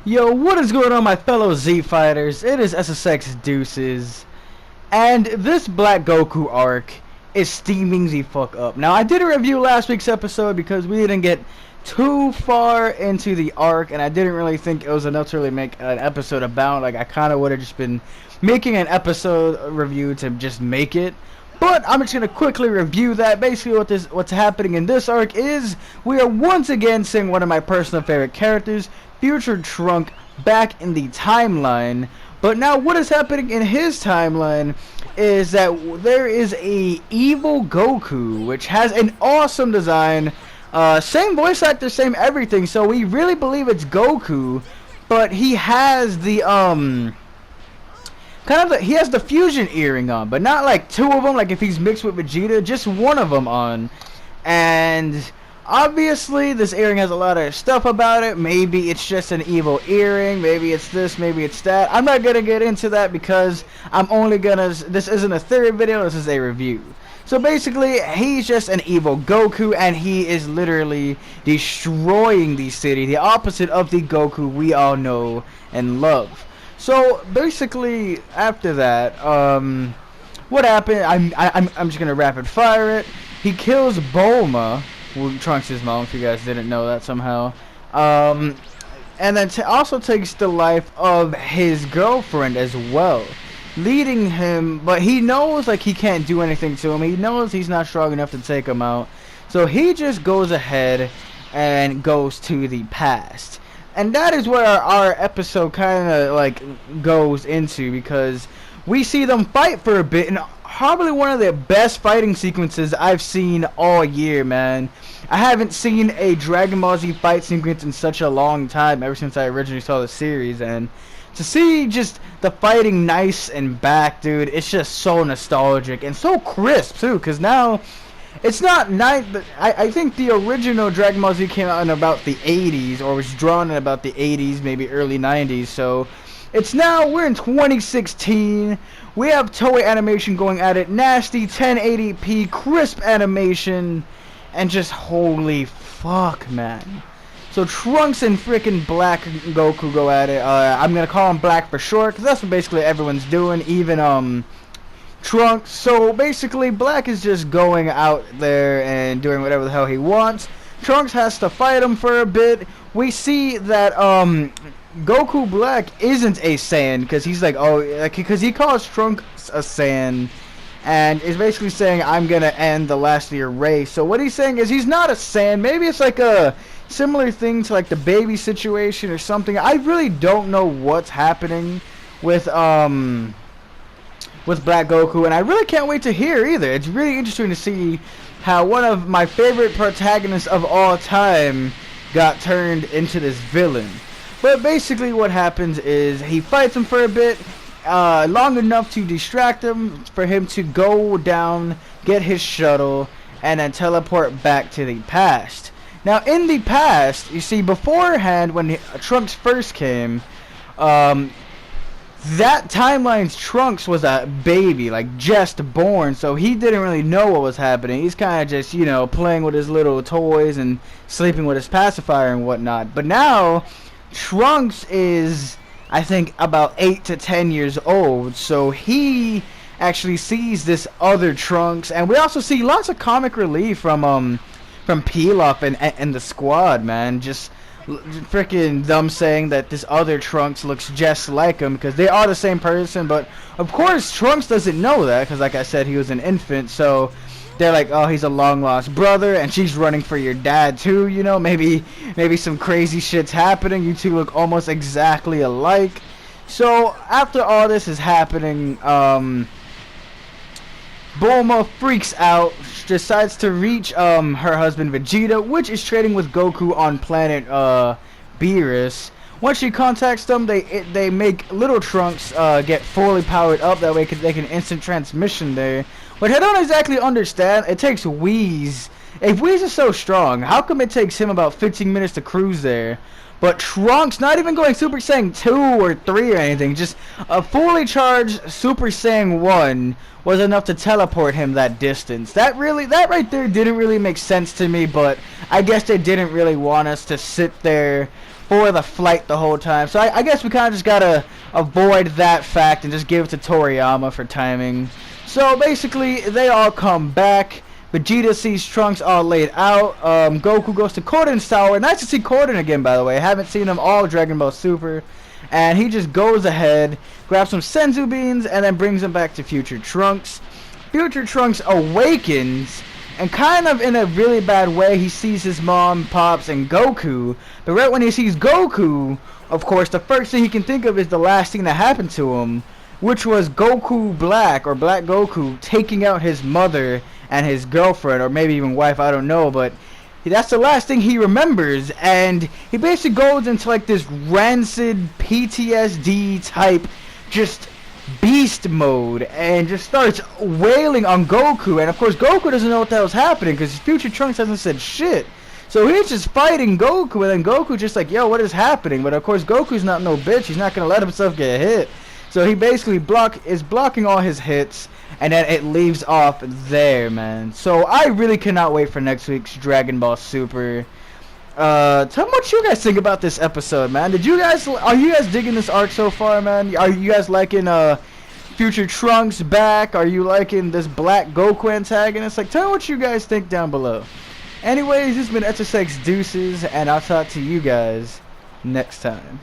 Yo, what is going on, my fellow Z fighters? It is SSX Deuces, and this Black Goku arc is steaming the fuck up. Now, I did a review last week's episode because we didn't get too far into the arc, and I didn't really think it was enough to really make an episode about. Like, I kind of would have just been making an episode review to just make it. But I'm just gonna quickly review that. Basically, what's happening in this arc is we are once again seeing one of my personal favorite characters, Future Trunk, back in the timeline. But now, what is happening in his timeline is that there is a evil Goku, which has an awesome design, same voice actor, same everything. So we really believe it's Goku, but he has the he has the fusion earring on, but not like two of them, like if he's mixed with Vegeta, just one of them on. And obviously this earring has a lot of stuff about it. Maybe it's just an evil earring, maybe it's this, maybe it's that. I'm not gonna get into that because this isn't a theory video, this is a review. So basically, he's just an evil Goku, and he is literally destroying the city, the opposite of the Goku we all know and love. So basically, after that, what happened? I'm just gonna rapid fire it. He kills Bulma, Trunks' mom. If you guys didn't know that somehow, and then also takes the life of his girlfriend as well, leading him. But he knows like he can't do anything to him. He knows he's not strong enough to take him out. So he just goes ahead and goes to the past. And that is where our episode kind of like goes into, because we see them fight for a bit, and probably one of the best fighting sequences I've seen all year, man. I haven't seen a Dragon Ball Z fight sequence in such a long time, ever since I originally saw the series, and to see just the fighting nice and back, dude, it's just so nostalgic and so crisp too, because now it's not nice, but I think the original Dragon Ball Z came out in about the 80s, or was drawn in about the 80s, maybe early 90s, so we're in 2016, we have Toei Animation going at it, nasty 1080p, crisp animation, and just holy fuck, man. So Trunks and freaking Black Goku go at it. I'm gonna call him Black for short, because that's what basically everyone's doing, even Trunks. So basically Black is just going out there and doing whatever the hell he wants. Trunks has to fight him for a bit. We see that Goku Black isn't a Saiyan, because he's like, because he calls Trunks a Saiyan, and is basically saying, I'm gonna end the last of your race. So what he's saying is he's not a Saiyan. Maybe it's like a similar thing to like the baby situation or something. I really don't know what's happening with Black Goku, and I really can't wait to hear either. It's really interesting to see how one of my favorite protagonists of all time got turned into this villain. But basically what happens is he fights him for a bit, long enough to distract him, for him to go down, get his shuttle, and then teleport back to the past. Now in the past, you see, beforehand when Trunks first came, that timeline's Trunks was a baby, like just born, so he didn't really know what was happening. He's kind of just, you know, playing with his little toys and sleeping with his pacifier and whatnot. But now Trunks is, I think, about 8 to 10 years old, so he actually sees this other Trunks, and we also see lots of comic relief from Pilaf and the squad, man. Just freaking them saying that this other Trunks looks just like him, because they are the same person. But of course Trunks doesn't know that, because like I said, he was an infant. So they're like, oh, he's a long lost brother, and she's running for your dad too, you know. Maybe some crazy shit's happening. You two look almost exactly alike. So after all this is happening, Bulma freaks out, decides to reach her husband Vegeta, which is trading with Goku on planet Beerus. Once she contacts them, they make little Trunks get fully powered up. That way they can instant transmission there. Which I don't exactly understand. It takes Whis. If Whis is so strong, how come it takes him about 15 minutes to cruise there? But Trunks, not even going Super Saiyan 2 or 3 or anything, just a fully charged Super Saiyan 1 was enough to teleport him that distance. That right there didn't really make sense to me, but I guess they didn't really want us to sit there for the flight the whole time. So I guess we kind of just gotta avoid that fact and just give it to Toriyama for timing. So basically, they all come back. Vegeta sees Trunks all laid out. Goku goes to Korin's tower. Nice to see Korin again, by the way. Haven't seen him all Dragon Ball Super. And he just goes ahead, grabs some Senzu beans, and then brings them back to Future Trunks. Future Trunks awakens, and kind of in a really bad way, he sees his mom, Pops, and Goku. But right when he sees Goku, of course, the first thing he can think of is the last thing that happened to him, which was Goku Black, or Black Goku, taking out his mother and his girlfriend, or maybe even wife, I don't know, but that's the last thing he remembers, and he basically goes into like this rancid PTSD type just beast mode and just starts wailing on Goku. And of course Goku doesn't know what the hell's happening because Future Trunks hasn't said shit. So he's just fighting Goku, and then Goku just like, yo, what is happening? But of course Goku's not no bitch. He's not gonna let himself get hit. So he basically is blocking all his hits, and then it leaves off there, man. So I really cannot wait for next week's Dragon Ball Super. Tell me what you guys think about this episode, man. Are you guys digging this arc so far, man? Are you guys liking Future Trunks back? Are you liking this Black Goku antagonist? Like, tell me what you guys think down below. Anyways, this has been SSX Deuces, and I'll talk to you guys next time.